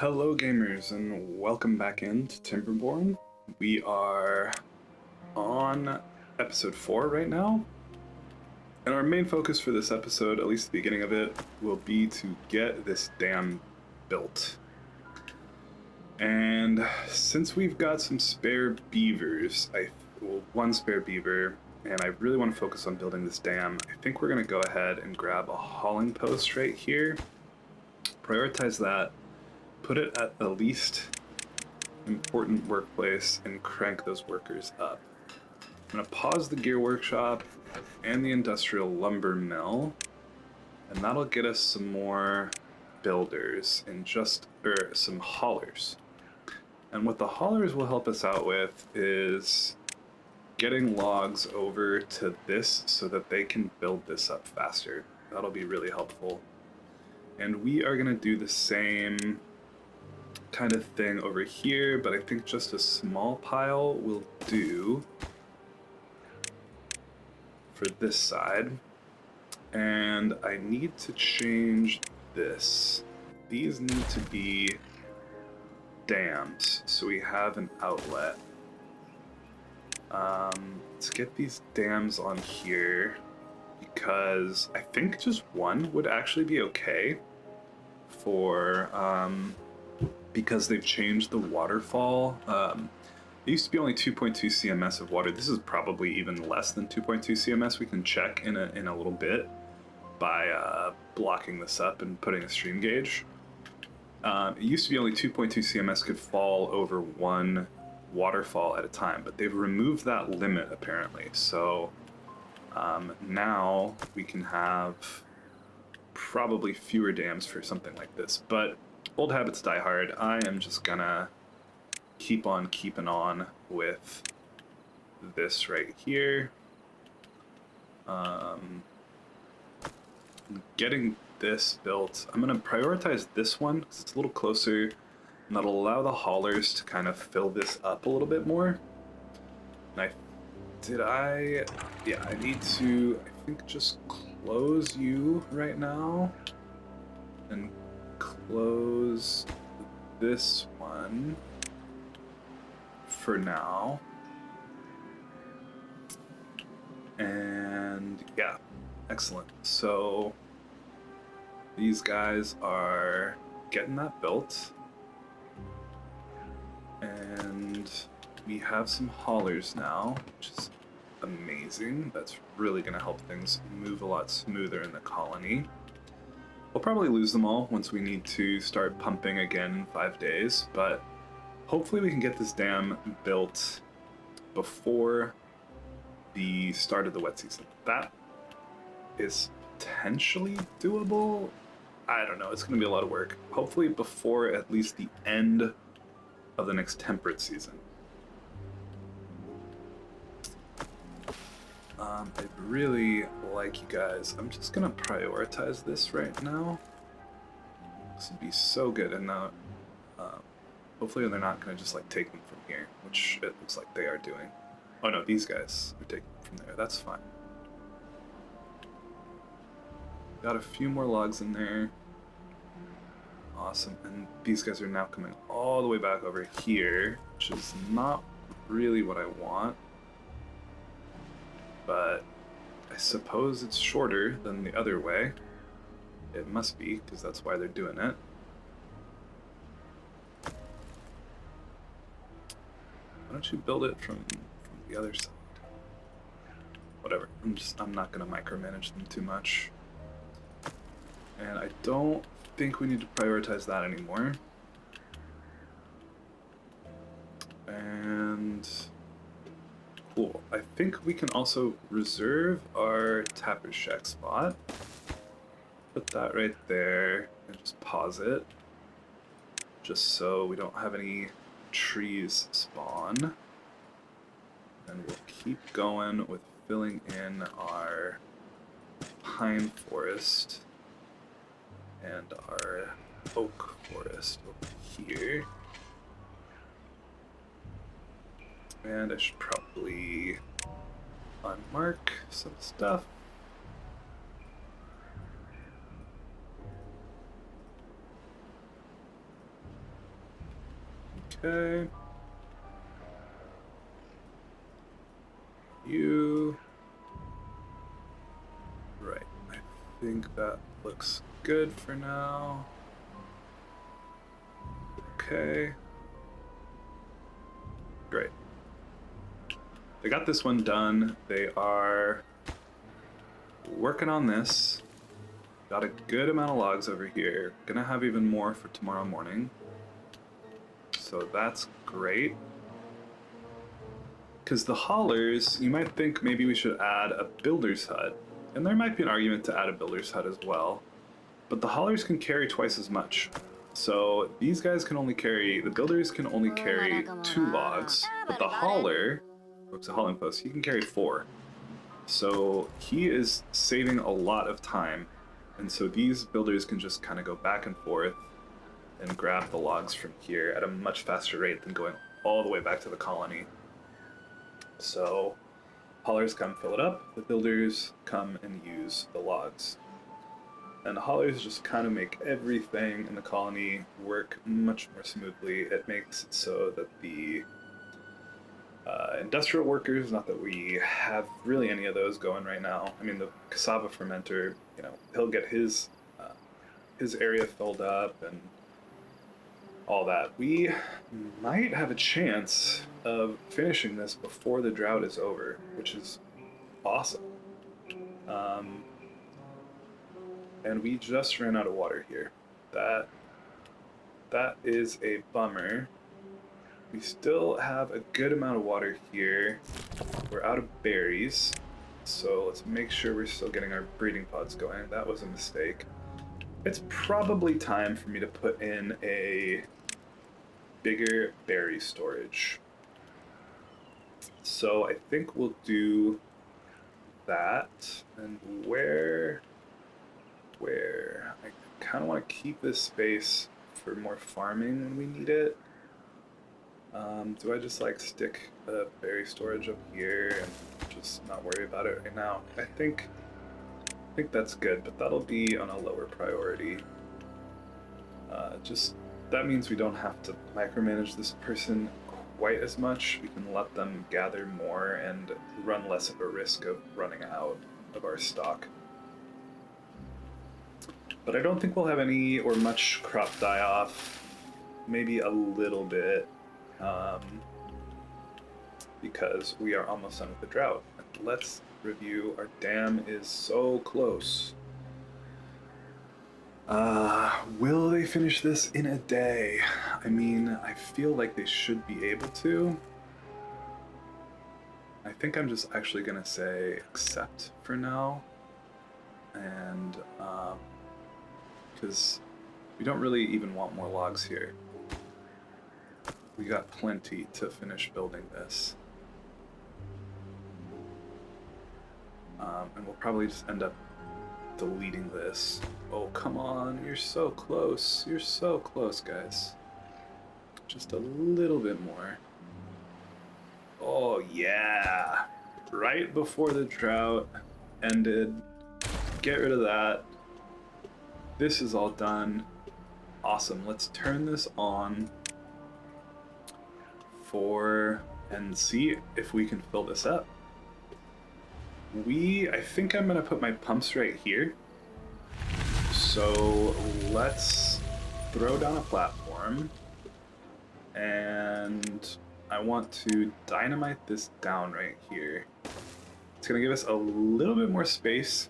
Hello gamers and welcome back into Timberborn. We are on episode 4 right now. And our main focus for this episode, at least the beginning of it, will be to get this dam built. And since we've got some spare beavers, one spare beaver, and I really want to focus on building this dam, I think we're going to go ahead and grab a hauling post right here, prioritize that, put it at the least important workplace, and crank those workers up. I'm going to pause the gear workshop and the industrial lumber mill, and that'll get us some more builders and some haulers. And what the haulers will help us out with is getting logs over to this so that they can build this up faster. That'll be really helpful. And we are going to do the same kind of thing over here, but I think just a small pile will do for this side. And I need to change this. These need to be dams, so we have an outlet. Let's get these dams on here, because I think just one would actually be okay for, because they've changed the waterfall. It used to be only 2.2 CMS of water. This is probably even less than 2.2 CMS. We can check in a little bit by blocking this up and putting a stream gauge. It used to be only 2.2 CMS could fall over one waterfall at a time, but they've removed that limit apparently. So now we can have probably fewer dams for something like this. But old habits die hard. I am just gonna keep on keeping on with this right here. Getting this built. I'm gonna prioritize this one because it's a little closer, and that'll allow the haulers to kind of fill this up a little bit more. And I need to, I think, just close you right now and close this one for now. And yeah, excellent. So these guys are getting that built, and we have some haulers now, which is amazing. That's really going to help things move a lot smoother in the colony. We'll probably lose them all once we need to start pumping again in 5 days, but hopefully we can get this dam built before the start of the wet season. That is potentially doable. I don't know, it's going to be a lot of work. Hopefully before at least the end of the next temperate season. I'd really like you guys. I'm just going to prioritize this right now. This would be so good, and hopefully they're not going to just like take them from here, which it looks like they are doing. Oh no, these guys are taking them from there. That's fine. Got a few more logs in there. Awesome. And these guys are now coming all the way back over here, which is not really what I want. But I suppose it's shorter than the other way. It must be, because that's why they're doing it. Why don't you build it from the other side? Whatever. I'm not gonna micromanage them too much. And I don't think we need to prioritize that anymore. And cool. I think we can also reserve our tapper's shack spot. Put that right there and just pause it, just so we don't have any trees spawn. And we'll keep going with filling in our pine forest and our oak forest over here. And I should probably unmark some stuff. Okay. You. Right. I think that looks good for now. Okay. Great. They got this one done. They are working on this. Got a good amount of logs over here. Gonna have even more for tomorrow morning. So that's great. Because the haulers, you might think maybe we should add a builder's hut. And there might be an argument to add a builder's hut as well. But the haulers can carry twice as much. So these guys can only carry, the builders can only carry 2 logs. But the hauler, it's a hauling post, he can carry 4. So he is saving a lot of time. And so these builders can just kind of go back and forth and grab the logs from here at a much faster rate than going all the way back to the colony. So haulers come fill it up, the builders come and use the logs. And the haulers just kind of make everything in the colony work much more smoothly. It makes it so that the industrial workers, not that we have really any of those going right now. I mean, the cassava fermenter, you know, he'll get his area filled up and all that. We might have a chance of finishing this before the drought is over, which is awesome. And we just ran out of water here. That is a bummer. We still have a good amount of water here. We're out of berries, so let's make sure we're still getting our breeding pods going. That was a mistake. It's probably time for me to put in a bigger berry storage. So I think we'll do that. And where I kind of want to keep this space for more farming when we need it. Do I just like stick a berry storage up here and just not worry about it right now? I think that's good, but that'll be on a lower priority. Just that means we don't have to micromanage this person quite as much. We can let them gather more and run less of a risk of running out of our stock. But I don't think we'll have any or much crop die off. Maybe a little bit. Because we are almost done with the drought. Let's review. Our dam is so close. Will they finish this in a day? I mean, I feel like they should be able to. I think I'm just actually gonna say accept for now. And, because we don't really even want more logs here. We got plenty to finish building this. And we'll probably just end up deleting this. Oh, come on, you're so close. You're so close, guys. Just a little bit more. Oh, yeah. Right before the drought ended. Get rid of that. This is all done. Awesome. Let's turn this on and see if we can fill this up. I think I'm gonna put my pumps right here. So let's throw down a platform, and I want to dynamite this down right here. It's gonna give us a little bit more space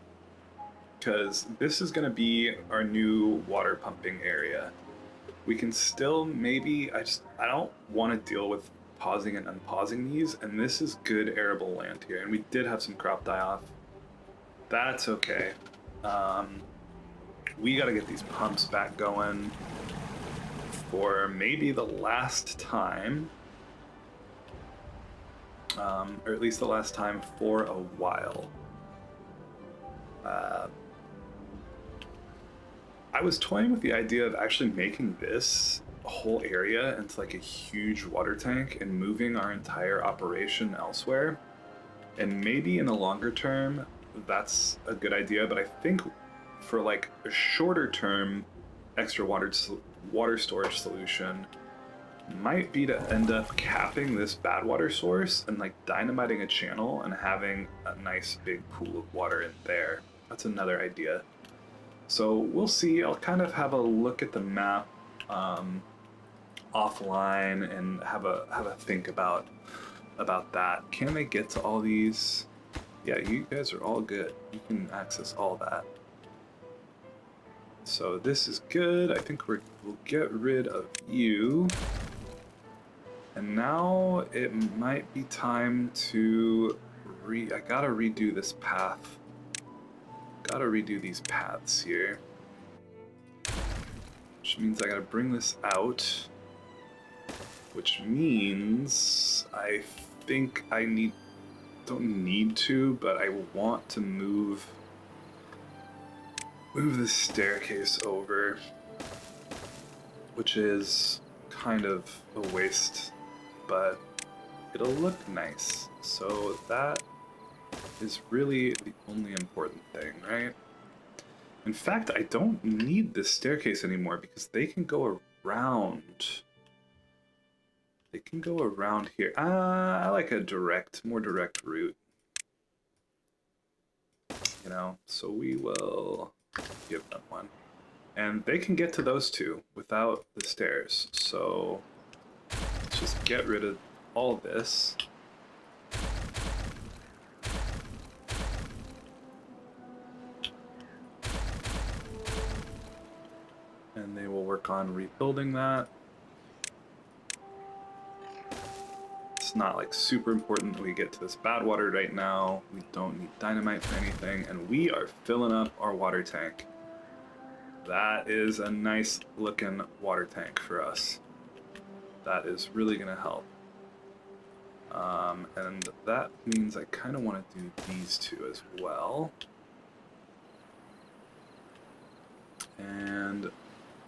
because this is gonna be our new water pumping area. We can still maybe, I don't want to deal with pausing and unpausing these, and this is good arable land here, and we did have some crop die off. That's okay. We got to get these pumps back going for maybe the last time, or at least the last time for a while. I was toying with the idea of actually making this whole area into like a huge water tank and moving our entire operation elsewhere. And maybe in the longer term, that's a good idea, but I think for like a shorter term extra water storage solution, might be to end up capping this bad water source and like dynamiting a channel and having a nice big pool of water in there. That's another idea. So we'll see. I'll kind of have a look at the map offline and have a think about that. Can they get to all these? Yeah, you guys are all good. You can access all that. So this is good. I think we'll get rid of you. And now it might be time to I gotta redo this path. Gotta redo these paths here. Which means I gotta bring this out. Which means I think I don't need to, but I want to move this staircase over, which is kind of a waste, but it'll look nice. So that is really the only important thing, right? In fact, I don't need this staircase anymore because they can go around. They can go around here. I like a more direct route. You know, so we will give them one. And they can get to those two without the stairs. So let's just get rid of all this. And they will work on rebuilding that. It's not like super important that we get to this bad water right now. We don't need dynamite for anything, and we are filling up our water tank. That is a nice looking water tank for us. That is really gonna help. And that means I kind of want to do these two as well. And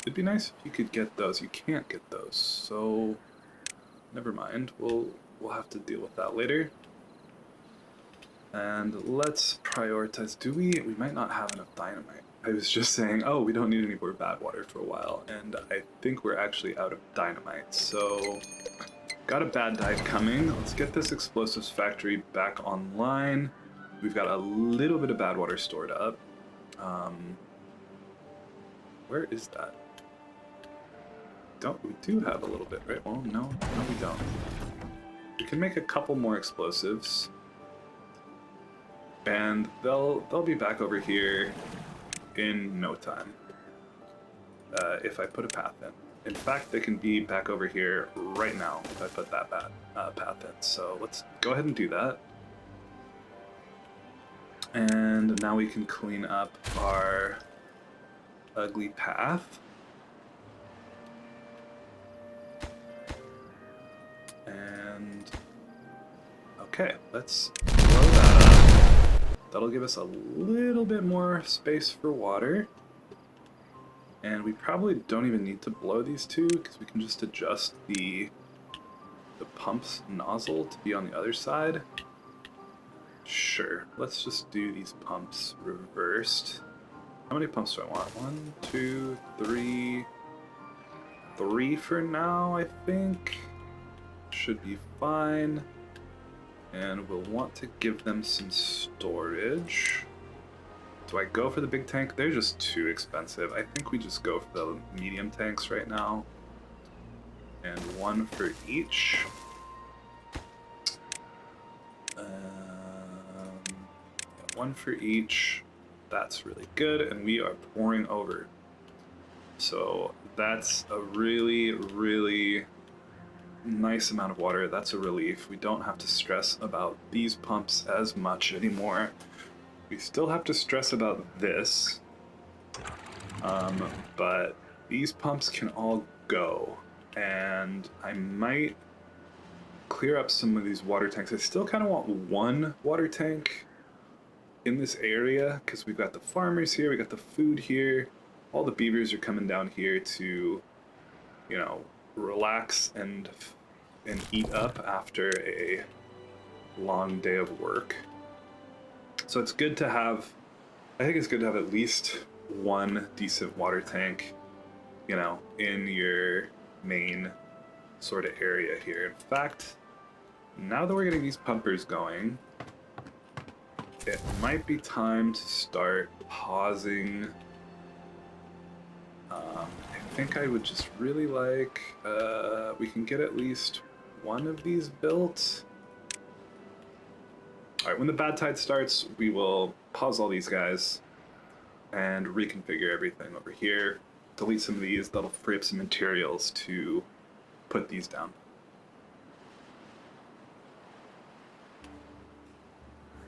it'd be nice if you could get those. You can't get those, so never mind. We'll have to deal with that later. And let's prioritize. We might not have enough dynamite. I was just saying, oh, we don't need any more bad water for a while, and I think we're actually out of dynamite. So got a bad dive coming. Let's get this explosives factory back online. We've got a little bit of bad water stored up. Where is that? We do have a little bit, right? Well, no, we don't. We can make a couple more explosives, and they'll be back over here in no time. If I put a path in. In fact, they can be back over here right now if I put that path in. So let's go ahead and do that. And now we can clean up our ugly path. And okay, let's blow that up. That'll give us a little bit more space for water. And we probably don't even need to blow these two because we can just adjust the pump's nozzle to be on the other side. Sure, let's just do these pumps reversed. How many pumps do I want? 1, 2, 3. 3 for now, I think. Should be fine. And we'll want to give them some storage. Do I go for the big tank? They're just too expensive. I think we just go for the medium tanks right now. And 1 for each. Yeah, 1 for each. That's really good, and we are pouring over. So that's a really, really nice amount of water. That's a relief. We don't have to stress about these pumps as much anymore. We still have to stress about this, but these pumps can all go, and I might clear up some of these water tanks. I still kind of want 1 water tank in this area because we've got the farmers here, we got the food here, all the beavers are coming down here to, you know, relax and eat up after a long day of work. So it's good to have, I think it's good to have at least 1 decent water tank, you know, in your main sort of area here. In fact, now that we're getting these pumpers going, it might be time to start pausing. I think I would just really like, we can get at least one of these built. All right, when the bad tide starts, we will pause all these guys and reconfigure everything over here. Delete some of these, that'll free up some materials to put these down.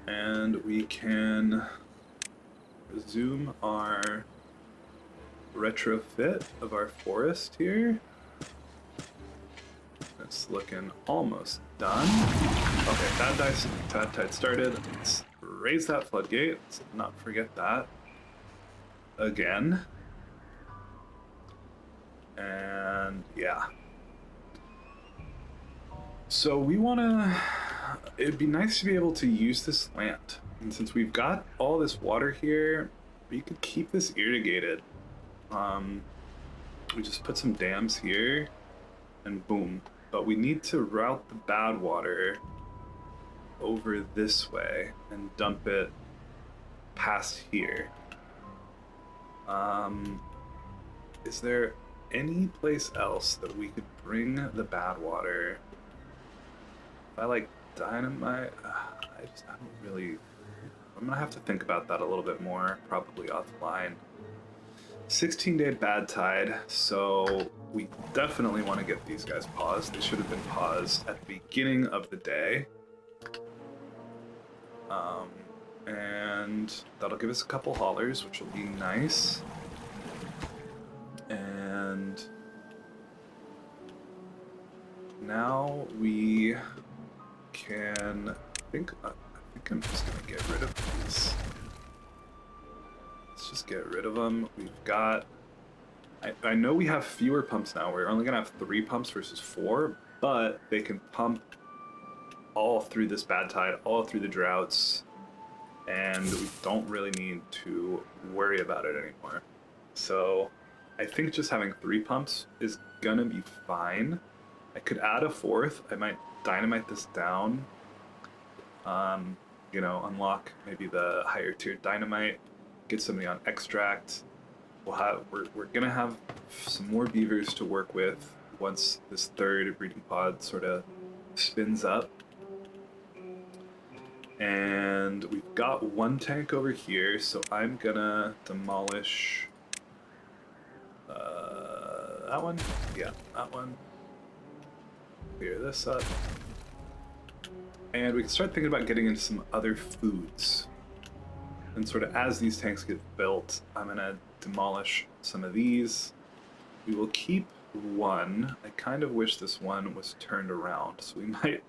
And we can resume our retrofit of our forest here. It's looking almost done. Okay, bad tide started. Let's raise that floodgate. Let's not forget that. Again. And yeah. So we want to... It'd be nice to be able to use this land. And since we've got all this water here, we could keep this irrigated. We just put some dams here, and boom. But we need to route the bad water over this way and dump it past here. Is there any place else that we could bring the bad water? If I like dynamite, I don't really... I'm gonna have to think about that a little bit more, probably offline. 16-day bad tide, so we definitely want to get these guys paused. They should have been paused at the beginning of the day. And that'll give us a couple haulers, which will be nice. And now we can, I think I'm just gonna get rid of these. Let's just get rid of them. We've got, I know we have fewer pumps now. We're only gonna have 3 pumps versus 4, but they can pump all through this bad tide, all through the droughts, and we don't really need to worry about it anymore. So I think just having 3 pumps is gonna be fine. I could add a 4th. I might dynamite this down. You know, unlock maybe the higher tier dynamite, get something on extract. We're gonna have some more beavers to work with once this 3rd breeding pod sort of spins up. And we've got 1 tank over here, so I'm gonna demolish that one. Yeah, that one. Clear this up. And we can start thinking about getting into some other foods. And sort of as these tanks get built, I'm gonna demolish some of these. We will keep 1. I kind of wish this one was turned around, so we might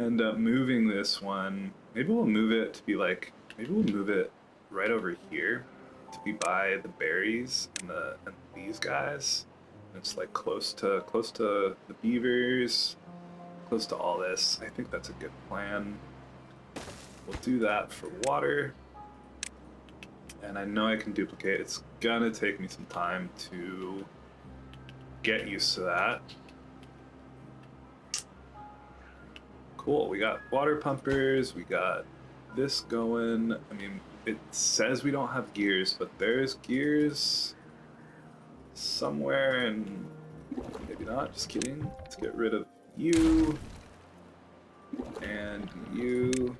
end up moving this one. Maybe we'll move it to be like, maybe we'll move it right over here to be by the berries and these guys. And it's like close to the beavers, close to all this. I think that's a good plan. We'll do that for water. And I know I can duplicate. It's gonna take me some time to get used to that. Cool, we got water pumpers, we got this going. I mean, it says we don't have gears, but there's gears somewhere, and maybe not, just kidding. Let's get rid of you and you.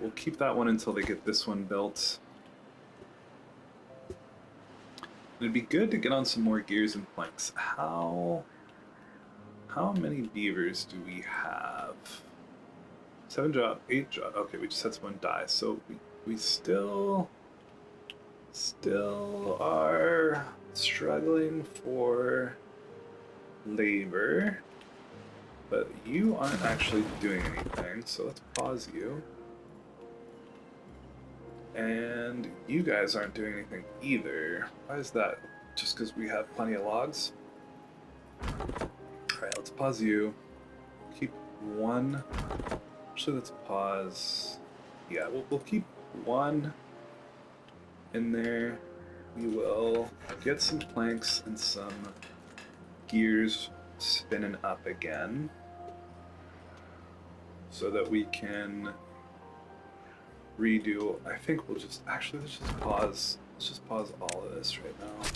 We'll keep that one until they get this one built. It'd be good to get on some more gears and planks. How many beavers do we have? 7 job, 8 job. Okay, we just had someone die, so we still are struggling for labor, but you aren't actually doing anything, so let's pause you. And you guys aren't doing anything either. Why is that? Just because we have plenty of logs? Alright, let's pause you. Keep 1. Actually, let's pause. Yeah, we'll keep 1 in there. We will get some planks and some gears spinning up again so that we can redo. I think we'll just actually let's just pause all of this right now.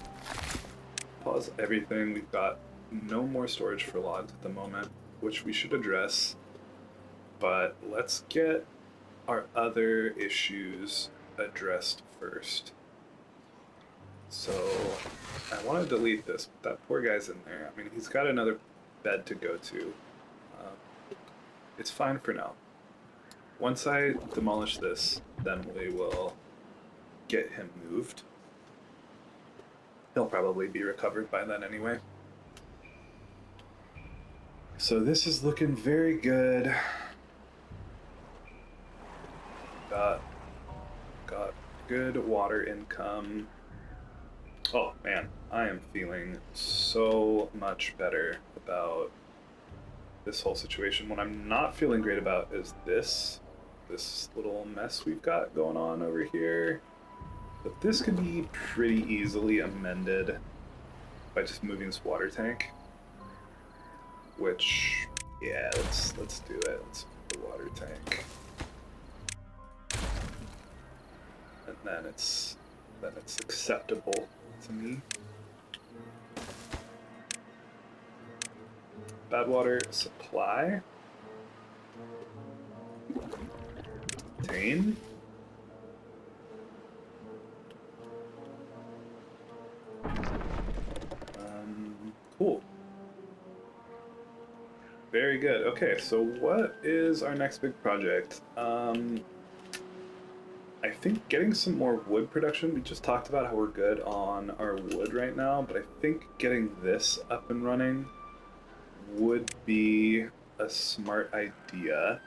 Pause everything. We've got no more storage for logs at the moment, which we should address, but let's get our other issues addressed first. So I want to delete this, but that poor guy's in there. I mean, he's got another bed to go to. It's fine for now. Once I demolish this, then we will get him moved. He'll probably be recovered by then anyway. So this is looking very good. Got good water income. Oh man, I am feeling so much better about this whole situation. What I'm not feeling great about is this little mess we've got going on over here. But this could be pretty easily amended by just moving this water tank. Which, yeah, let's do it. Let's move the water tank. And then it's acceptable to me. Bad water supply. Obtain. Cool. Very good. Okay, so what is our next big project? I think getting some more wood production. We just talked about how we're good on our wood right now, but I think getting this up and running would be a smart idea.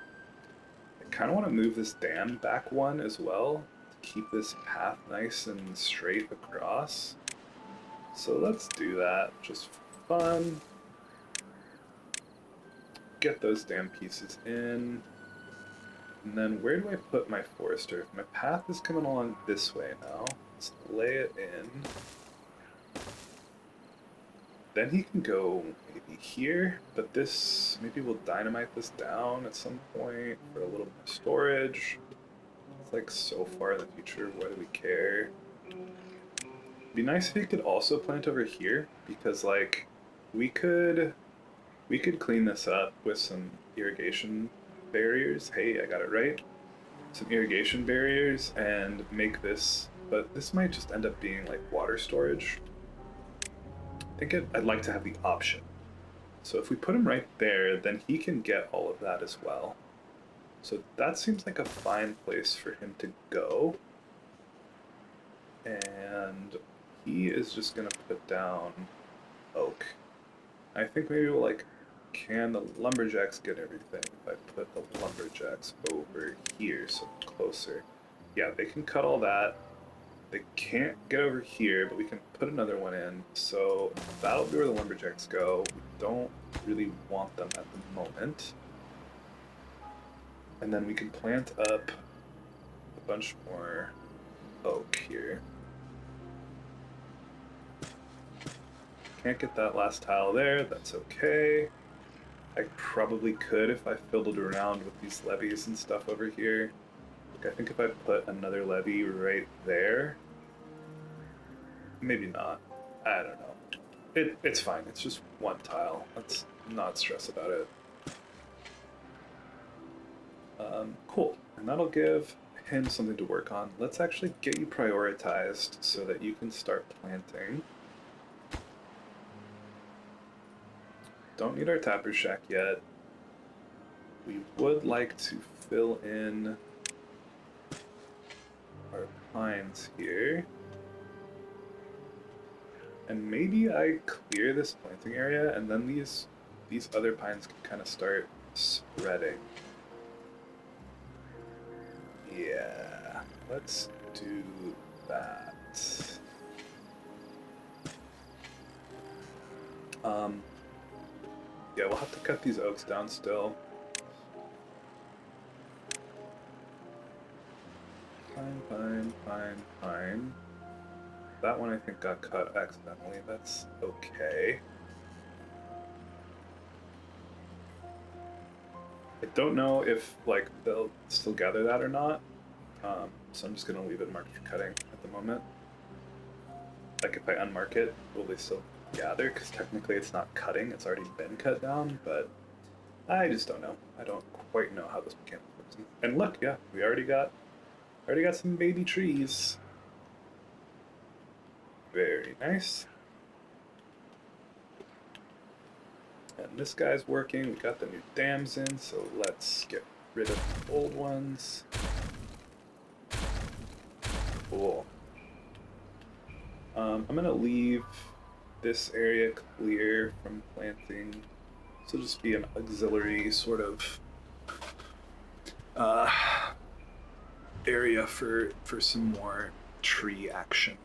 I kind of want to move this dam back one as well to keep this path nice and straight across. So let's do that, just for fun. Get those dam pieces in. And then where do I put my forester? My path is coming along this way now. Let's lay it in. Then he can go maybe here, but this, maybe we'll dynamite this down at some point for a little more storage. It's like so far in the future, why do we care? It'd be nice if he could also plant over here, because like we could clean this up with some irrigation barriers. Hey, I got it right. Some irrigation barriers and make this, but this might just end up being like water storage. I think I'd like to have the option. So if we put him right there, then he can get all of that as well. So that seems like a fine place for him to go. And he is just gonna put down oak. I think maybe we'll like, can the lumberjacks get everything if I put the lumberjacks over here, so closer? Yeah, they can cut all that. They can't get over here, but we can put another one in. So that'll be where the lumberjacks go. We don't really want them at the moment. And then we can plant up a bunch more oak here. Can't get that last tile there, that's okay. I probably could if I fiddled around with these levees and stuff over here. I think if I put another levee right there, maybe not. I don't know. It's fine. It's just one tile. Let's not stress about it. Cool. And that'll give him something to work on. Let's actually get you prioritized so that you can start planting. Don't need our tapper shack yet. We would like to fill in our pines here. And maybe I clear this planting area and then these other pines can kind of start spreading. Yeah, let's do that. Yeah, we'll have to cut these oaks down still. Fine. That one I think got cut accidentally. That's okay. I don't know if like they'll still gather that or not. So I'm just gonna leave it marked for cutting at the moment. Like if I unmark it, will they still gather? Because technically it's not cutting, it's already been cut down, but I just don't know. I don't quite know how this mechanic works. And look, yeah, we already got some baby trees. Very nice. And this guy's working. We got the new dams in, so let's get rid of the old ones. Cool. I'm gonna leave this area clear from planting. This will just be an auxiliary sort of area for some more tree action.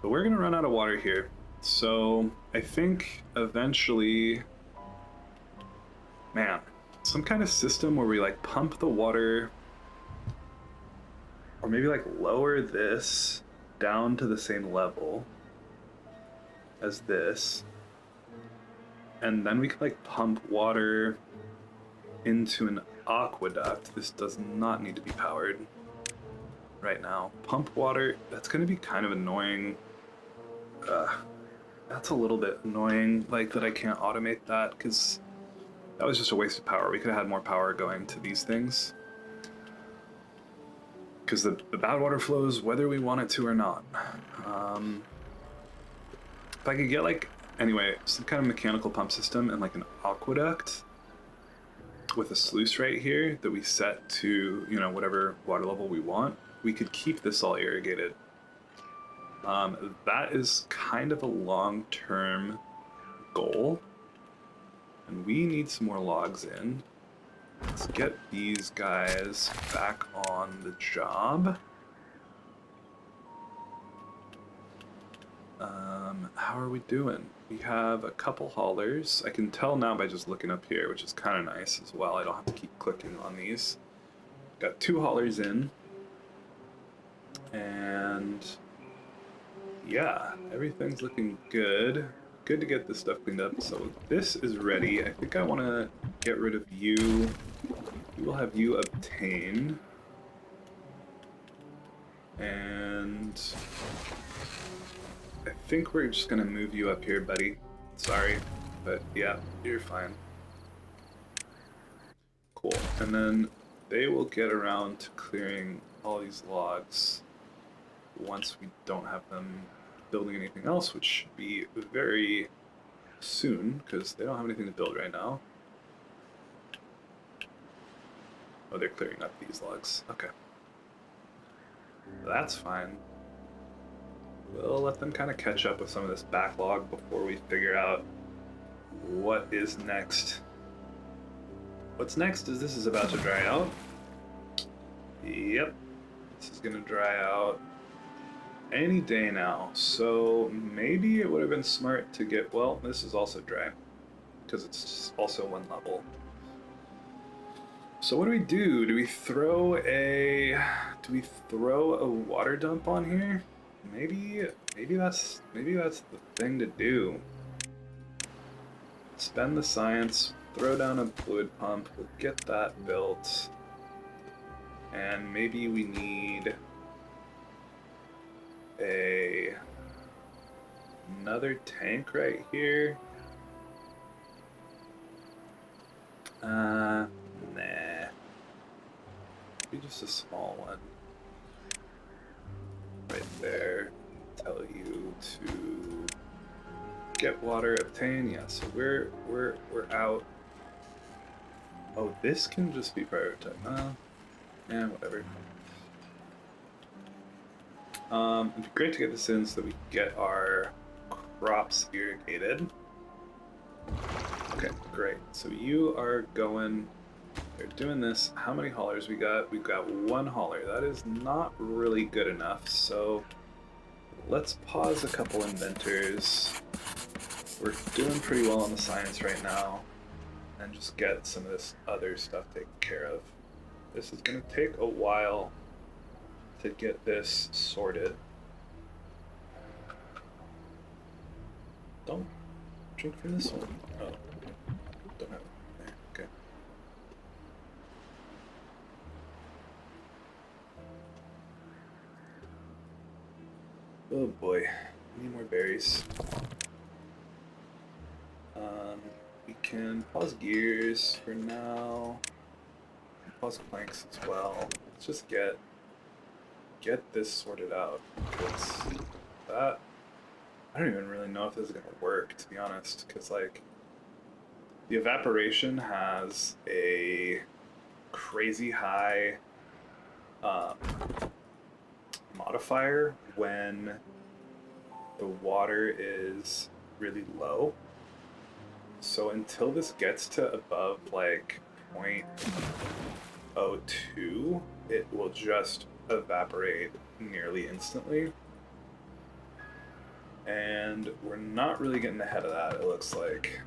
But we're gonna run out of water here. So I think eventually, man, some kind of system where we like pump the water, or maybe like lower this down to the same level as this, and then we can like pump water into an aqueduct. This does not need to be powered right now. Pump water, that's gonna be kind of annoying. That's a little bit annoying, like that I can't automate that, because that was just a waste of power. We could have had more power going to these things. Because the bad water flows whether we want it to or not. If I could get like, anyway, some kind of mechanical pump system and like an aqueduct with a sluice right here that we set to, you know, whatever water level we want, we could keep this all irrigated. That is kind of a long-term goal, and we need some more logs in. Let's get these guys back on the job. How are we doing? We have a couple haulers. I can tell now by just looking up here, which is kind of nice as well. I don't have to keep clicking on these. Got 2 haulers in. And yeah, everything's looking good. Good to get this stuff cleaned up. So this is ready. I think I want to get rid of you. We will have you obtain. And I think we're just going to move you up here, buddy. Sorry, but yeah, you're fine. Cool. And then they will get around to clearing all these logs once we don't have them building anything else, which should be very soon, because they don't have anything to build right now. Oh, they're clearing up these logs. Okay. That's fine. We'll let them kind of catch up with some of this backlog before we figure out what is next. What's next is this is about to dry out. Yep. This is going to dry out any day now. So maybe it would have been smart to get, well, this is also dry because it's also one level. So what do we do? Do we throw a water dump on here? Maybe that's the thing to do. Spend the science, throw down a fluid pump, we'll get that built. And maybe we need another tank right here. Nah. Maybe just a small one. Right there. Tell you to get water, obtain. Yeah, so we're out. Oh, this can just be prioritized. Yeah, whatever. It'd be great to get this in so that we get our crops irrigated. Okay, great. So you are going. They're doing this. How many haulers we got? We've got 1 hauler. That is not really good enough. So let's pause a couple inventors. We're doing pretty well on the science right now, and just get some of this other stuff taken care of. This is going to take a while to get this sorted. Don't drink from this one. Oh, don't have it there. Okay. Oh boy, I need more berries. We can pause gears for now. Pause planks as well. Let's just get this sorted out. Because that, I don't even really know if this is gonna work, to be honest. Because like the evaporation has a crazy high modifier when the water is really low. So until this gets to above like 0.02, it will just evaporate nearly instantly. And we're not really getting ahead of that, it looks like.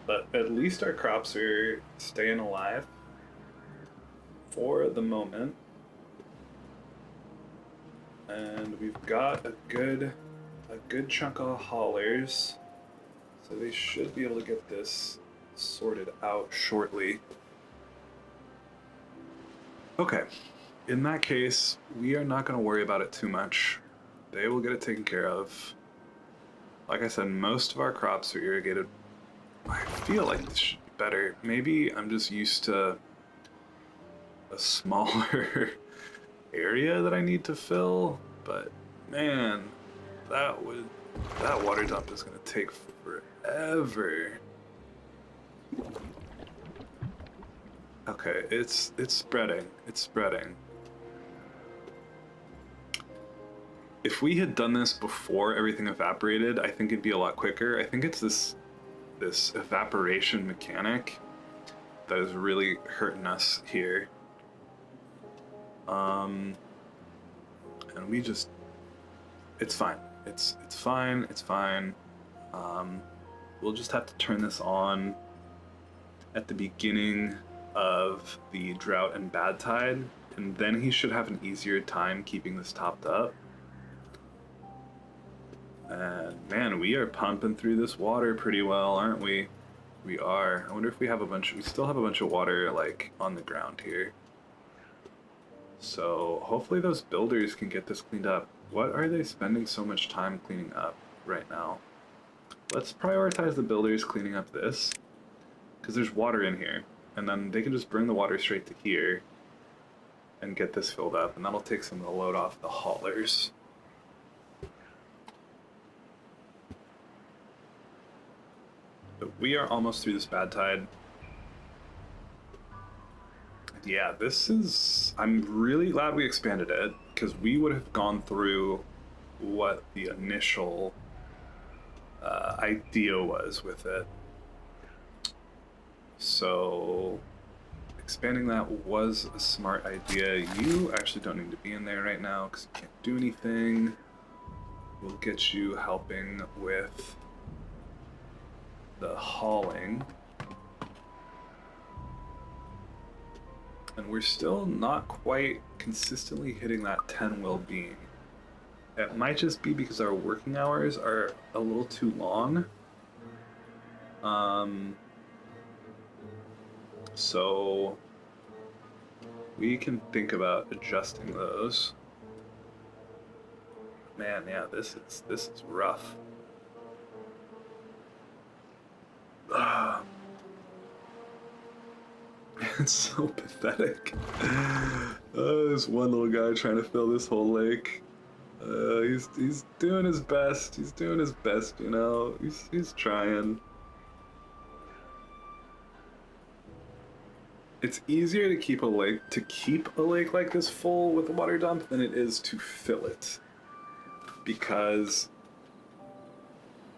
But at least our crops are staying alive for the moment. And we've got a good chunk of haulers, so they should be able to get this sorted out shortly. Okay, in that case, we are not going to worry about it too much. They will get it taken care of. Like I said, most of our crops are irrigated. I feel like this should be better. Maybe I'm just used to a smaller area that I need to fill, but man, that water dump is gonna take forever. Okay, it's spreading. It's spreading. If we had done this before everything evaporated, I think it'd be a lot quicker. I think it's this evaporation mechanic that is really hurting us here. And we just, it's fine. It's fine. It's fine. We'll just have to turn this on at the beginning of the drought and bad tide, and then he should have an easier time keeping this topped up. And man, we are pumping through this water pretty well, aren't we? We are. I wonder if we have we still have a bunch of water like on the ground here. So hopefully those builders can get this cleaned up. What are they spending so much time cleaning up right now? Let's prioritize the builders cleaning up this, because there's water in here, and then they can just bring the water straight to here and get this filled up, and that'll take some of the load off the haulers. But we are almost through this bad tide. Yeah, I'm really glad we expanded it, because we would have gone through what the initial idea was with it. So expanding that was a smart idea. You actually don't need to be in there right now because you can't do anything. We'll get you helping with the hauling. And we're still not quite consistently hitting that 10 well-being. It might just be because our working hours are a little too long. So we can think about adjusting those. Man, yeah, this is rough. It's so pathetic. This one little guy trying to fill this whole lake. He's doing his best. He's doing his best, you know. He's trying. It's easier to keep a lake like this full with a water dump than it is to fill it. Because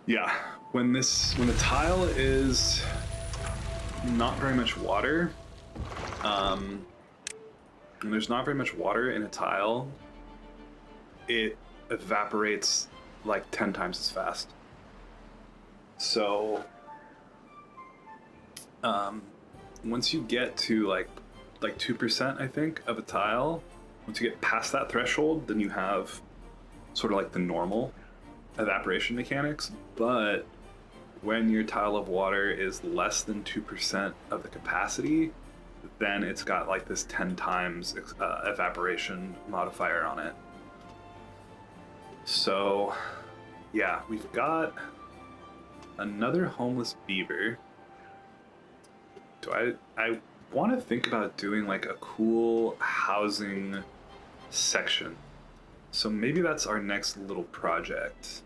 yeah, when the tile is not very much water, and there's not very much water in a tile, it evaporates like 10 times as fast. So once you get to like 2%, I think, of a tile, once you get past that threshold, then you have sort of like the normal evaporation mechanics, but when your tile of water is less than 2% of the capacity, then it's got like this 10 times evaporation modifier on it. So yeah, we've got another homeless beaver. I want to think about doing like a cool housing section. So maybe that's our next little project.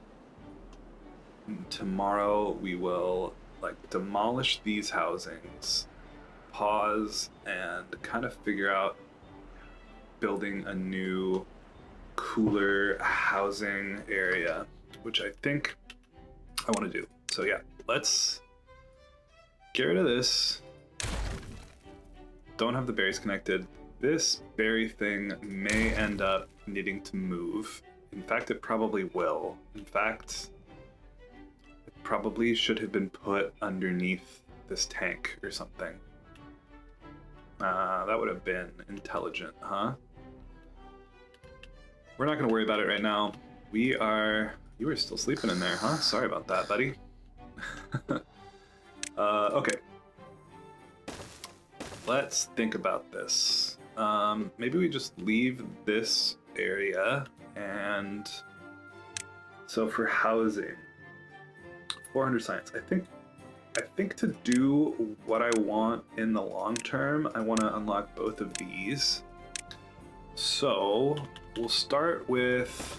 Tomorrow we will like demolish these housings, pause, and kind of figure out building a new cooler housing area, which I think I want to do. So yeah, let's get rid of this. Don't have the berries connected. This berry thing may end up needing to move. In fact, it probably will. In fact, it probably should have been put underneath this tank or something. That would have been intelligent, huh? We're not going to worry about it right now. You were still sleeping in there, huh? Sorry about that, buddy. Okay. Let's think about this. Maybe we just leave this area, and so for housing, 400 science. I think to do what I want in the long term, I want to unlock both of these. So we'll start with,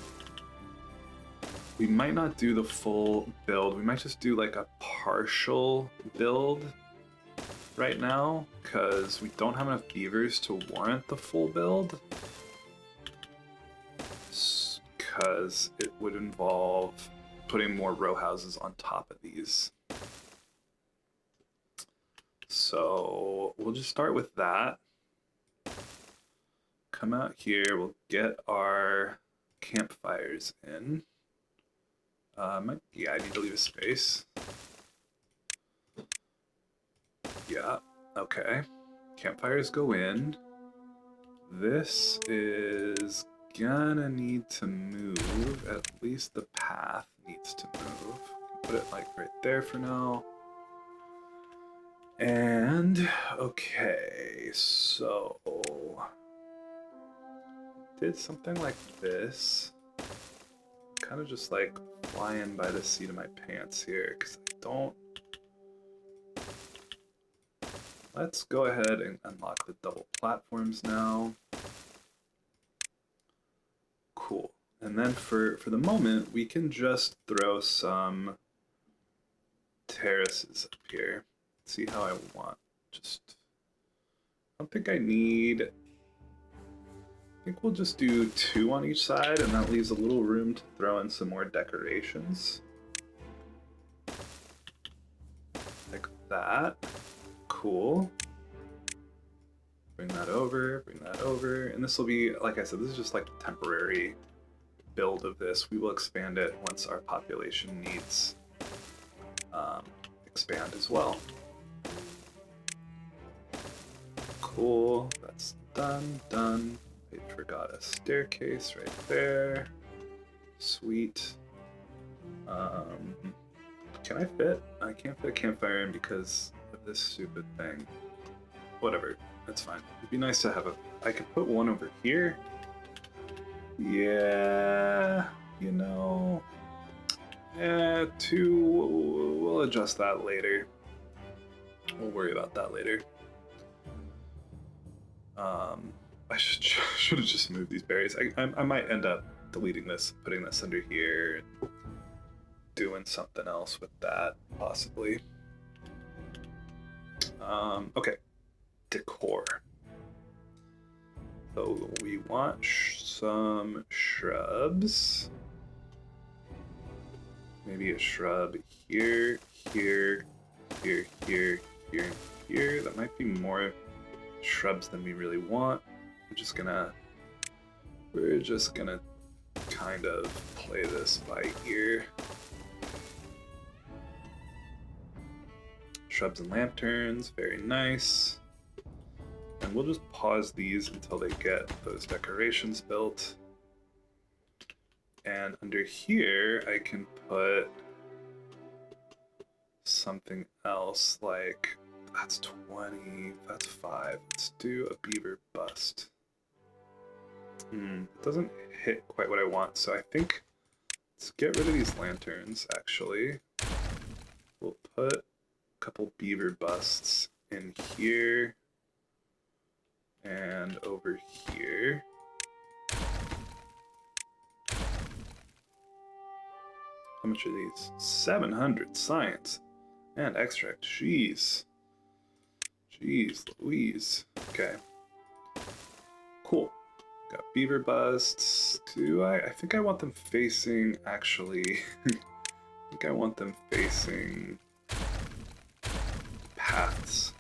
we might not do the full build. We might just do like a partial build right now, because we don't have enough beavers to warrant the full build, because it would involve putting more row houses on top of these. So we'll just start with that. Come out here, we'll get our campfires in. Yeah, I need to leave a space. Yeah, okay. Campfires go in. This is gonna need to move. At least the path needs to move. Put it like right there for now. And okay, so did something like this. Kind of just like flying by the seat of my pants here, because I don't. Let's go ahead and unlock the double platforms now. Cool. And then for the moment, we can just throw some terraces up here. See how I want. Just, I don't think I need. I think we'll just do 2 on each side, and that leaves a little room to throw in some more decorations. Like that. Cool. Bring that over, and this will be, like I said, this is just like a temporary build of this. We will expand it once our population needs expand as well. Cool, that's done. I forgot a staircase right there. Sweet. Can I fit? I can't fit a campfire in because of this stupid thing. Whatever, that's fine. It'd be nice to have I could put one over here. Yeah, you know. 2, we'll adjust that later. We'll worry about that later. I should have just moved these berries. I might end up deleting this, putting this under here, and doing something else with that, possibly. Okay, decor. So we want some shrubs. Maybe a shrub here, here, here, here, here, and here. That might be more shrubs than we really want. We're just gonna kind of play this by ear. Shrubs and lanterns, very nice. And we'll just pause these until they get those decorations built. And under here, I can put something else like, that's 20, that's 5. Let's do a beaver bust. It doesn't hit quite what I want, so I think let's get rid of these lanterns, actually. We'll put a couple beaver busts in here and over here. How much are these? 700 science and extract. Jeez. Jeez Louise. Okay. Cool. Got beaver busts. I think I want them facing, actually. I think I want them facing paths.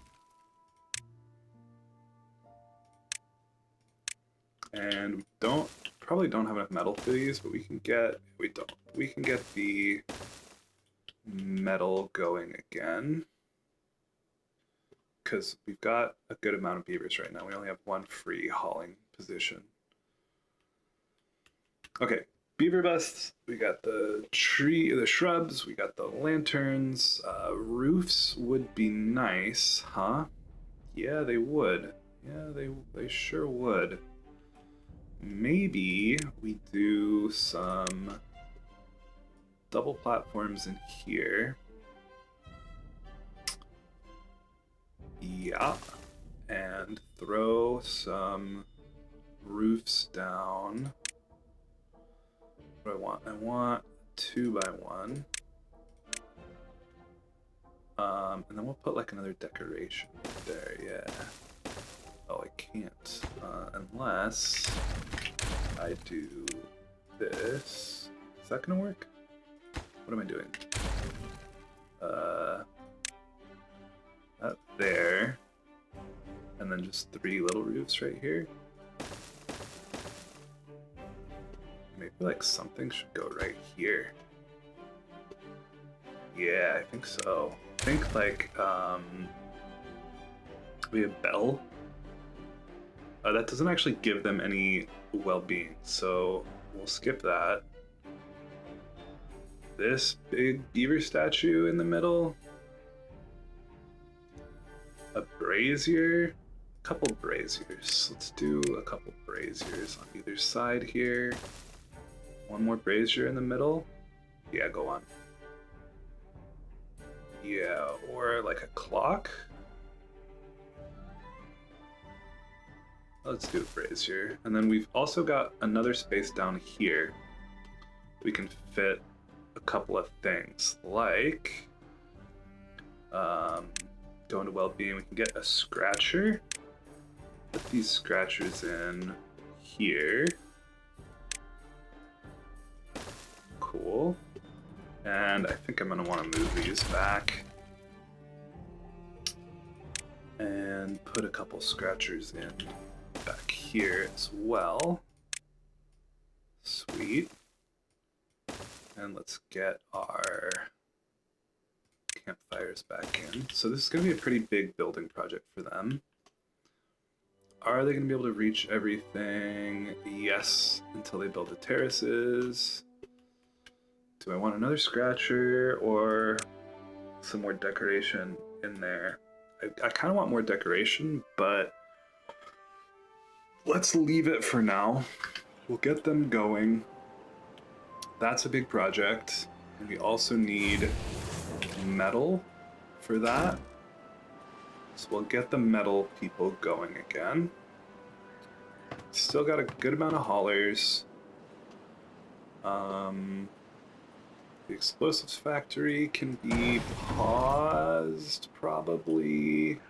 And we probably don't have enough metal for these, but we can get the metal going again. Because we've got a good amount of beavers right now. We only have one free hauling position. Okay, beaver busts. We got the shrubs. We got the lanterns. Roofs would be nice, huh? Yeah, they would. Yeah, they sure would. Maybe we do some double platforms in here. Yeah, and throw some roofs down. What do I want? I want 2x1. And then we'll put like another decoration there, yeah. Oh, I can't. Unless I do this. Is that gonna work? What am I doing? Up there. And then just 3 little roofs right here. Maybe like something should go right here. Yeah, I think so. I think like, we have bell. That doesn't actually give them any well-being, so we'll skip that. This big beaver statue in the middle. A brazier. A couple braziers. Let's do a couple braziers on either side here. One more brazier in the middle. Yeah, go on. Yeah, or like a clock. Let's do a brazier. And then we've also got another space down here. We can fit a couple of things, like going to well-being, we can get a scratcher. Put these scratchers in here. Cool. And I think I'm gonna want to move these back and put a couple scratchers in back here as well. Sweet. And let's get our campfires back in. So this is going to be a pretty big building project for them. Are they going to be able to reach everything? Yes, until they build the terraces. Do I want another scratcher or some more decoration in there? I kind of want more decoration, but let's leave it for now. We'll get them going. That's a big project. And we also need metal for that. So we'll get the metal people going again. Still got a good amount of haulers. The explosives factory can be paused, probably.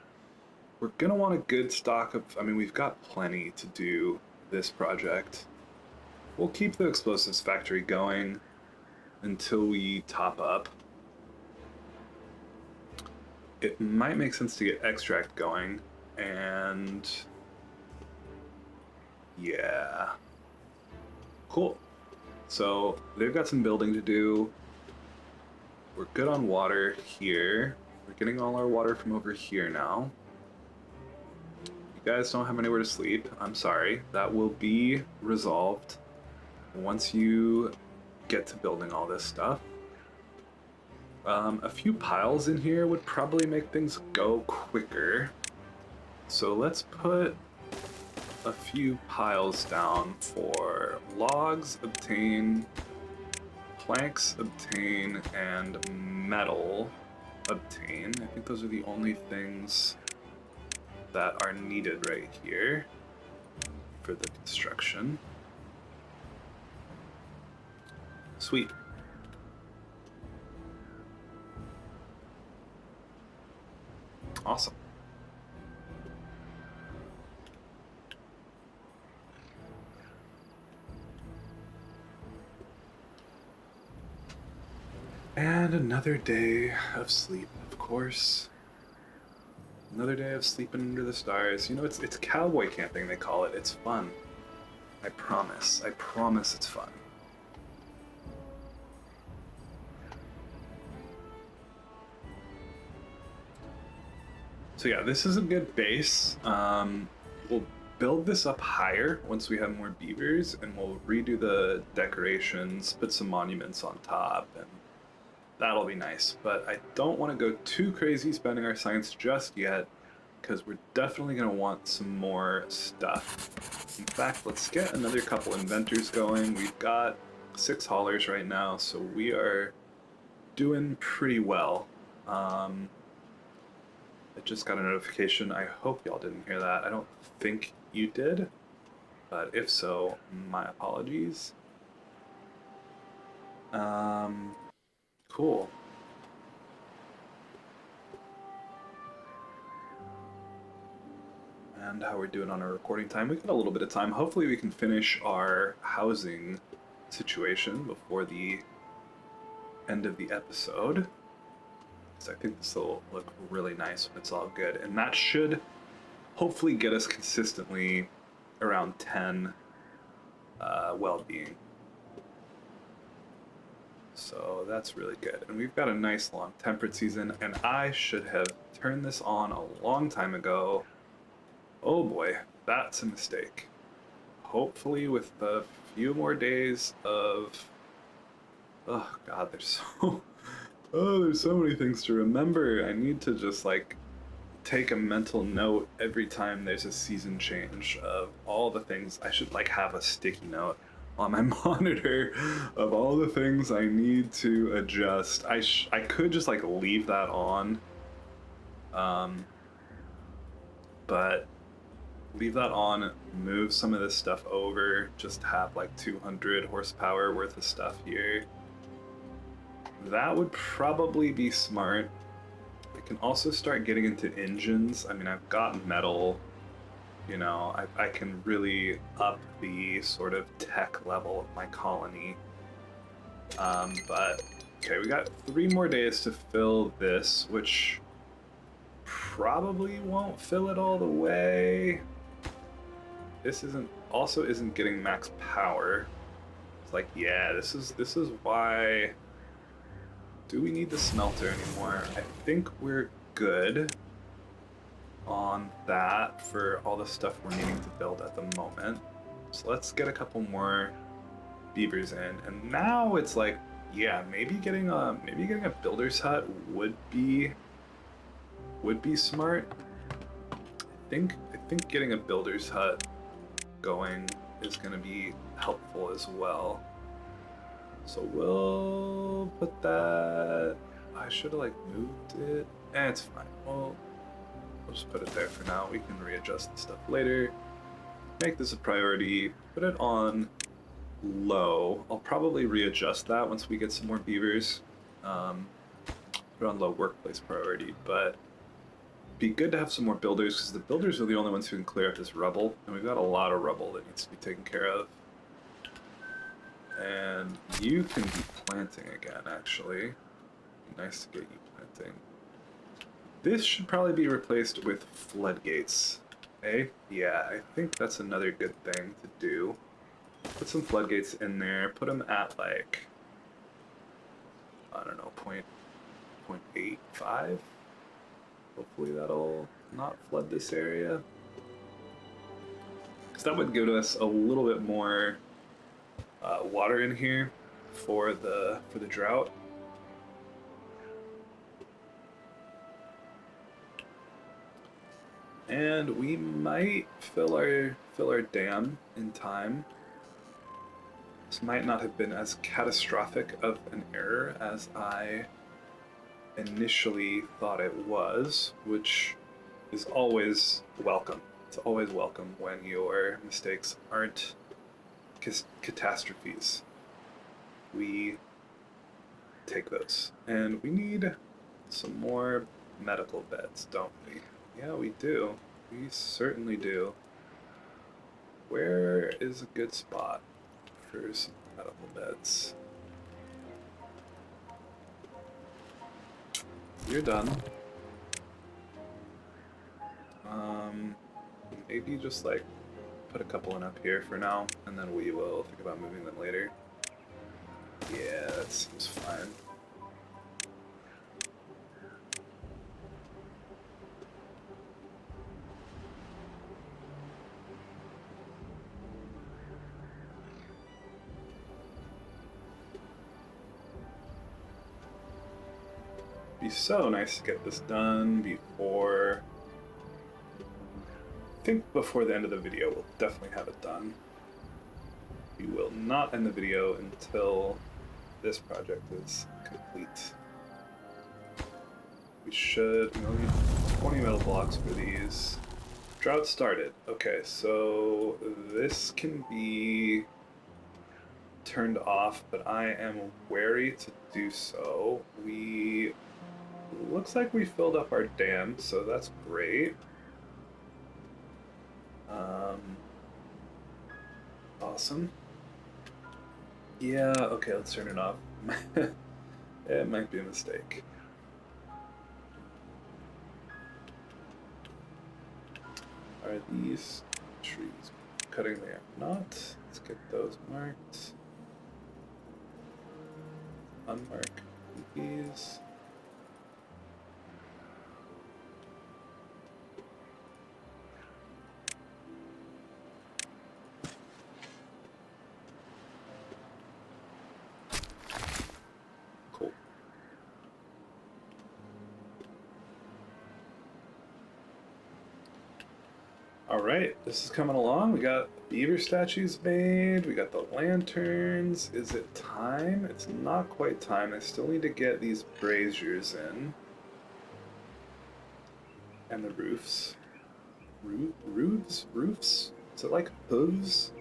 We're gonna want a good stock of, I mean, we've got plenty to do this project. We'll keep the explosives factory going until we top up. It might make sense to get extract going, and yeah. Cool. So they've got some building to do. We're good on water here. We're getting all our water from over here now. You guys don't have anywhere to sleep. I'm sorry. That will be resolved. once you get to building all this stuff, a few piles in here would probably make things go quicker. So let's put a few piles down for logs, obtain, planks, obtain, and metal, obtain. I think those are the only things that are needed right here for the construction. Sweet. Awesome. And another day of sleep, of course. Another day of sleeping under the stars. You know, it's cowboy camping, they call it. It's fun. I promise. I promise it's fun. So yeah, this is a good base. We'll build this up higher once we have more beavers, and we'll redo the decorations, put some monuments on top, and that'll be nice. But I don't want to go too crazy spending our science just yet, because we're definitely going to want some more stuff. In fact, let's get another couple inventors going. We've got 6 haulers right now, so we are doing pretty well. I just got a notification. I hope y'all didn't hear that. I don't think you did, but if so, my apologies. Cool. And how we're doing on our recording time. We've got a little bit of time. Hopefully we can finish our housing situation before the end of the episode. So I think this will look really nice when it's all good. And that should hopefully get us consistently around 10 well-being. So that's really good. And we've got a nice long temperate season, and I should have turned this on a long time ago. Oh boy, that's a mistake. Hopefully with a few more days of... Oh god, there's so many things to remember. I need to just like take a mental note every time there's a season change of all the things. I should like have a sticky note on my monitor of all the things I need to adjust. I could just like leave that on, but leave that on, move some of this stuff over, just have like 200 horsepower worth of stuff here. That would probably be smart. I can also start getting into engines. I mean, I've got metal, you know, I can really up the sort of tech level of my colony. But, okay, we got 3 more days to fill this, which probably won't fill it all the way. This isn't getting max power. It's like, yeah, this is why. Do we need the smelter anymore? I think we're good on that for all the stuff we're needing to build at the moment. So let's get a couple more beavers in, and now it's like, yeah, maybe getting a builder's hut would be smart. I think getting a builder's hut going is going to be helpful as well. So we'll put that. I should have like moved it. It's fine. We'll just put it there for now. We can readjust the stuff later. Make this a priority. Put it on low. I'll probably readjust that once we get some more beavers. Put it on low workplace priority, but be good to have some more builders, because the builders are the only ones who can clear up this rubble, and we've got a lot of rubble that needs to be taken care of. And you can be planting again, actually. Nice to get you planting. This should probably be replaced with floodgates. Eh? Yeah, I think that's another good thing to do. Put some floodgates in there. Put them at like, I don't know, 0.85. Hopefully that'll not flood this area. Because that would give us a little bit more water in here for the drought. And we might fill our dam in time. This might not have been as catastrophic of an error as I initially thought it was, which is always welcome. It's always welcome when your mistakes aren't catastrophes. We take those. And we need some more medical beds, don't we? Yeah, we do. We certainly do. Where is a good spot for some medical beds? You're done. Maybe just like put a couple in up here for now, and then we will think about moving them later. Yeah, that seems fine. Be so nice to get this done before, I think before the end of the video we'll definitely have it done. We will not end the video until this project is complete. We need 20 metal blocks for these. Drought started. Okay, so this can be turned off, but I am wary to do so. Looks like we filled up our dam, so that's great. Awesome. Yeah, okay, let's turn it off. It might be a mistake. Are these trees cutting there? Not. Let's get those marked. Unmark these. Alright, this is coming along. We got beaver statues made, we got the lanterns. Is it time? It's not quite time. I still need to get these braziers in. And the roofs. Roofs? Roofs? Is it like hooves?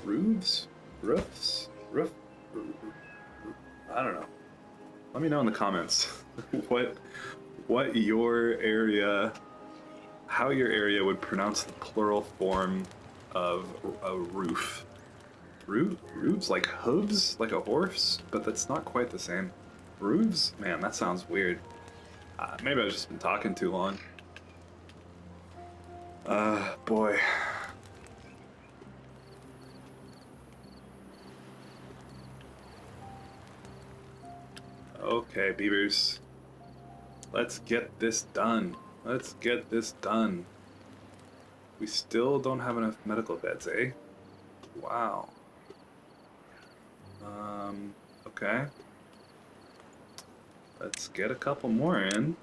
Roofs? Roofs? Roof? I don't know. Let me know in the comments what your area, how your area would pronounce the plural form of a roof. Roofs? Like hooves? Like a horse? But that's not quite the same. Roofs? Man, that sounds weird. Maybe I've just been talking too long. Boy. Okay, beavers. Let's get this done. Let's get this done. We still don't have enough medical beds, eh? Wow. Okay. Let's get a couple more in.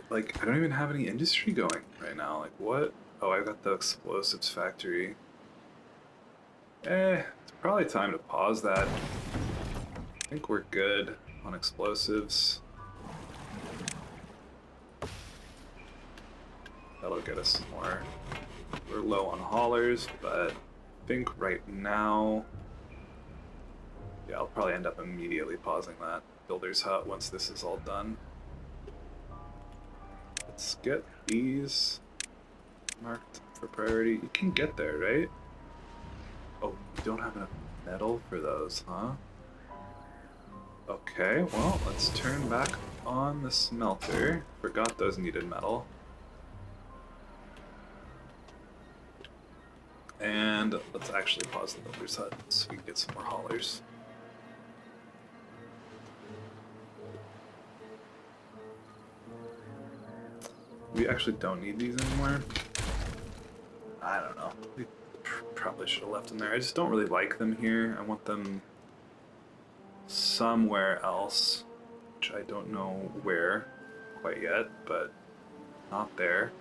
Like, I don't even have any industry going right now. Like, what? Oh, I got the explosives factory. It's probably time to pause that. I think we're good on explosives. That'll get us some more. We're low on haulers, but I think right now, yeah, I'll probably end up immediately pausing that builder's hut once this is all done. Let's get these marked for priority. You can get there, right? Oh, you don't have enough metal for those, huh? Okay, well, let's turn back on the smelter. Forgot those needed metal. And let's actually pause the builder's hut so we can get some more haulers. We actually don't need these anymore. I don't know. We probably should have left them there. I just don't really like them here. I want them somewhere else, which I don't know where quite yet, but not there.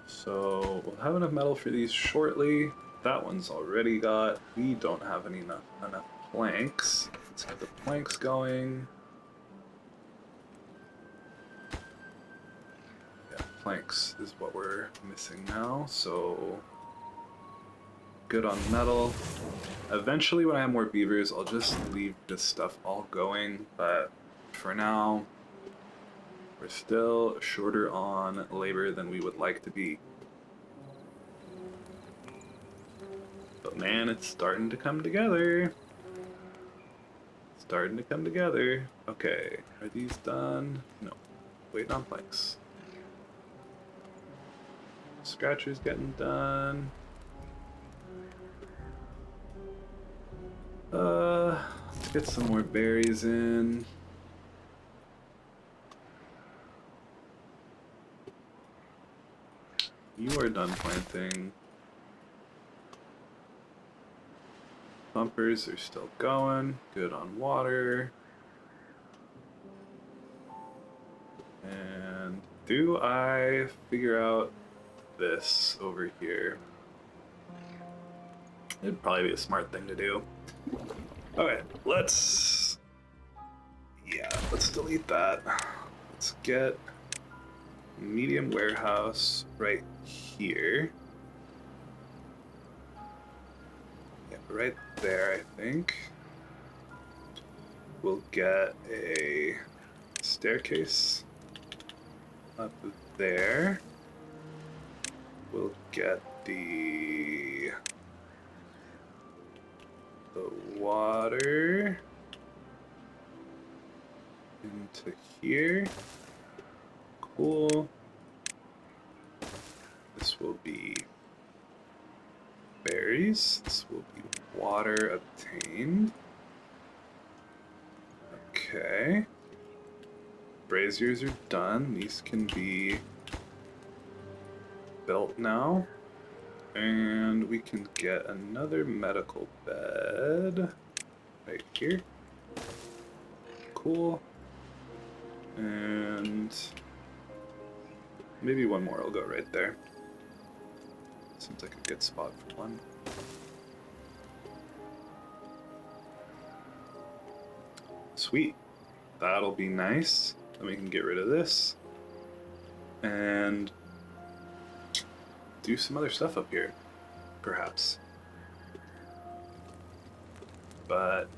So we'll have enough metal for these shortly. That one's already got. We don't have enough planks. Let's get the planks going. Yeah, planks is what we're missing now. So good on metal. Eventually, when I have more beavers, I'll just leave this stuff all going. But for now, we're still shorter on labor than we would like to be. But man, it's starting to come together. Starting to come together. Okay, are these done? No. Waiting on planks. Scratcher's getting done. Let's get some more berries in. You are done planting. Bumpers are still going. Good on water. And do I figure out this over here? It'd probably be a smart thing to do. Okay, let's delete that. Let's get medium warehouse right here. Yeah, right there, I think. We'll get a staircase up there. We'll get the water into here. Cool. This will be berries. This will be water obtained. Okay. Braziers are done. These can be built now. And we can get another medical bed right here. Cool. And maybe one more will go right there. Seems like a good spot for one. Sweet. That'll be nice. Then we can get rid of this. And do some other stuff up here, perhaps. But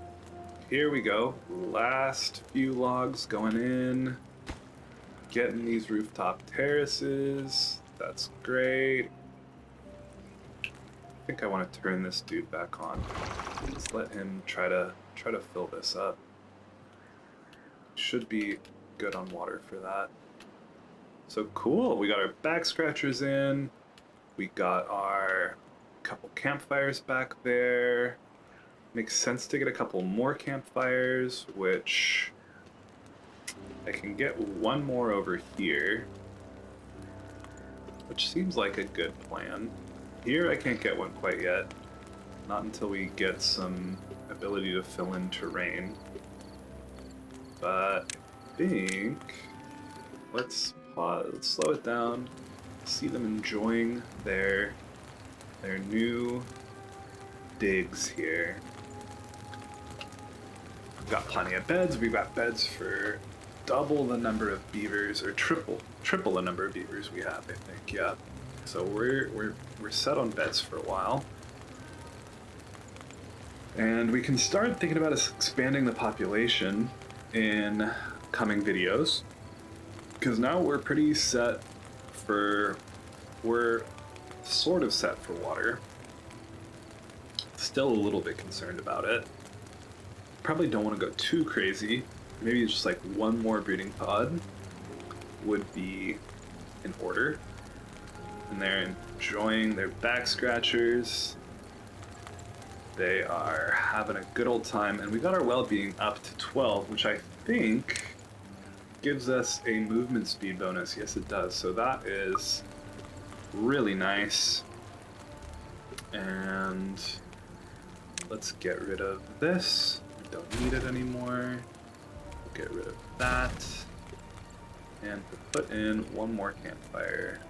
here we go. Last few logs going in. Getting these rooftop terraces. That's great. I think I want to turn this dude back on. Let's let him try to fill this up. Should be good on water for that. So cool. We got our back scratchers in. We got our couple campfires back there. Makes sense to get a couple more campfires, which I can get one more over here, which seems like a good plan. Here I can't get one quite yet. Not until we get some ability to fill in terrain. But I think let's pause, let's slow it down. See them enjoying their new digs here. We've got plenty of beds. We've got beds for double the number of beavers, or triple the number of beavers we have, I think. Yeah. So we're set on beds for a while. And we can start thinking about us expanding the population in coming videos. Because now we're pretty set we're sort of set for water. Still a little bit concerned about it. Probably don't want to go too crazy. Maybe just like one more breeding pod would be in order. And they're enjoying their back scratchers. They are having a good old time, and we got our well-being up to 12, which I think gives us a movement speed bonus. Yes, it does. So that is really nice. And let's get rid of this. We don't need it anymore. We'll get rid of that. And we'll put in one more campfire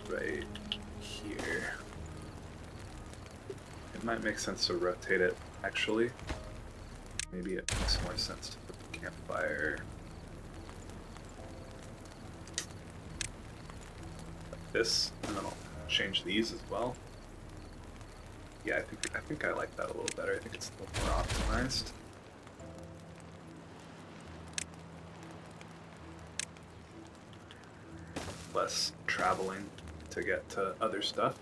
right here. It might make sense to rotate it, actually. Maybe it makes more sense to put the campfire like this, and then I'll change these as well. Yeah, I think I like that a little better. I think it's a little more optimized. Less traveling to get to other stuff.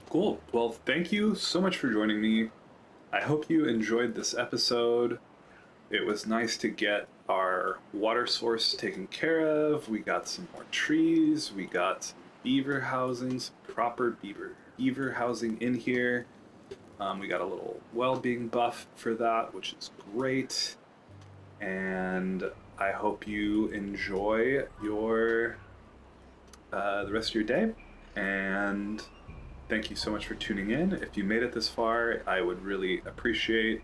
Cool. Well, thank you so much for joining me. I hope you enjoyed this episode. It was nice to get our water source taken care of. We got some more trees. We got some beaver housing, some proper beaver housing in here. We got a little well-being buff for that, which is great. And I hope you enjoy your the rest of your day. And thank you so much for tuning in. If you made it this far, I would really appreciate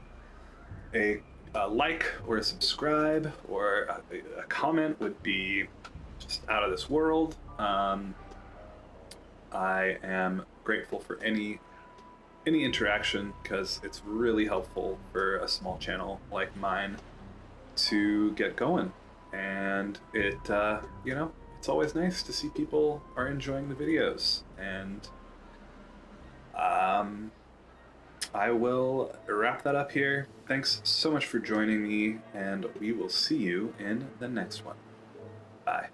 a like or a subscribe or a comment would be just out of this world. I am grateful for any interaction because it's really helpful for a small channel like mine to get going. And it, you know, it's always nice to see people are enjoying the videos. And I will wrap that up here. Thanks so much for joining me, and we will see you in the next one. Bye.